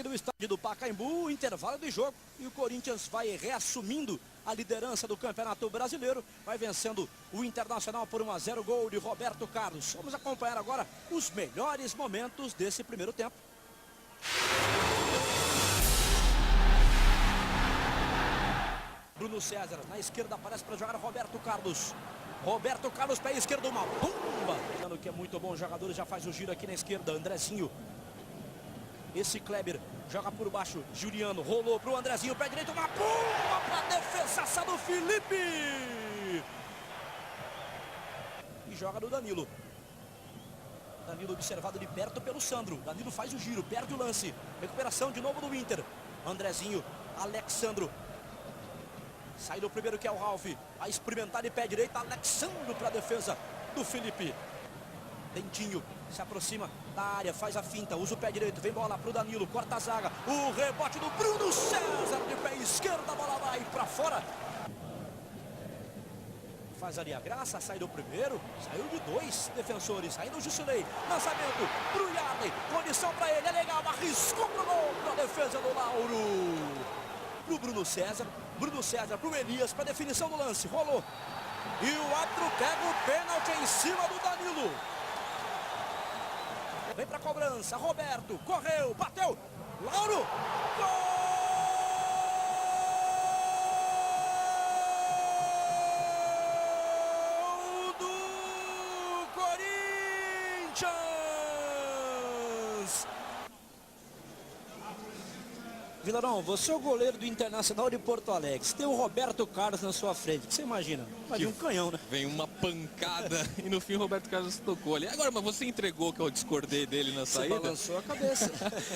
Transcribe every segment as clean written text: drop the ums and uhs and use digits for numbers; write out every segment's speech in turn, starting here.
do estádio do Pacaembu, intervalo de jogo, e o Corinthians vai reassumindo a liderança do Campeonato Brasileiro, vai vencendo o Internacional por 1-0, gol de Roberto Carlos. Vamos acompanhar agora os melhores momentos desse primeiro tempo. Bruno César, na esquerda, aparece para jogar Roberto Carlos. Roberto Carlos, pé esquerdo, uma bomba. Lembrando que é muito bom, o jogador já faz o giro aqui na esquerda, Andrezinho. Esse Kleber joga por baixo, Juliano, rolou pro Andrezinho, pé direito, uma bomba para defesaça do Felipe. E joga no Danilo. Danilo observado de perto pelo Sandro. Danilo faz o giro, perde o lance. Recuperação de novo do Inter. Andrezinho, Alexandro. Sai do primeiro que é o Ralf. Vai experimentar de pé direito, Alexandro para a defesa do Felipe. Dentinho se aproxima da área, faz a finta, usa o pé direito, vem bola pro Danilo, corta a zaga. O rebote do Bruno César de pé esquerdo, a bola vai para fora. Faz ali a graça, sai do primeiro, saiu de dois defensores, ainda o Jusilei, lançamento pro Yarley, condição para ele, é legal, arriscou pro gol, para a defesa do Lauro. Pro Bruno César pro Elias, para definição do lance, rolou. E o árbitro pega o pênalti em cima do Danilo. Vem para a cobrança, Roberto, correu, bateu, Lauro, gol! Vilarão, você é o goleiro do Internacional de Porto Alegre. Você tem o Roberto Carlos na sua frente. O que você imagina? Imagina um canhão, né? Vem uma pancada e no fim o Roberto Carlos tocou ali. Agora, mas você entregou que eu discordei dele na saída? Você balançou a cabeça.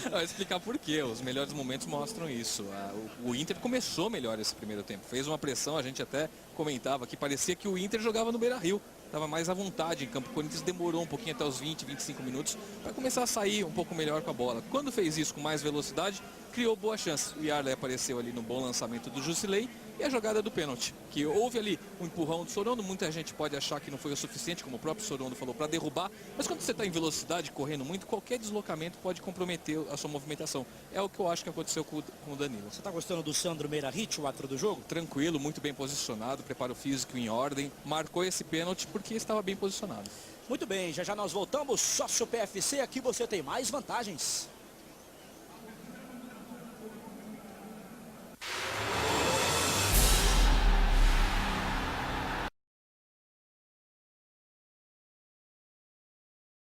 Vou explicar por quê. Os melhores momentos mostram isso. O Inter começou melhor esse primeiro tempo. Fez uma pressão, a gente até comentava que parecia que o Inter jogava no Beira-Rio. Estava mais à vontade em campo. O Corinthians demorou um pouquinho até os 20, 25 minutos para começar a sair um pouco melhor com a bola. Quando fez isso com mais velocidade, criou boa chance. O Yarley apareceu ali no bom lançamento do Jusilei e a jogada do pênalti, que houve ali um empurrão do Sorondo. Muita gente pode achar que não foi o suficiente, como o próprio Sorondo falou, para derrubar. Mas quando você está em velocidade, correndo muito, qualquer deslocamento pode comprometer a sua movimentação. É o que eu acho que aconteceu com o Danilo. Você está gostando do Sandro Meirahit, o árbitro do jogo? Tranquilo, muito bem posicionado, preparo físico em ordem. Marcou esse pênalti porque estava bem posicionado. Muito bem, já já nós voltamos. Sócio PFC, aqui você tem mais vantagens.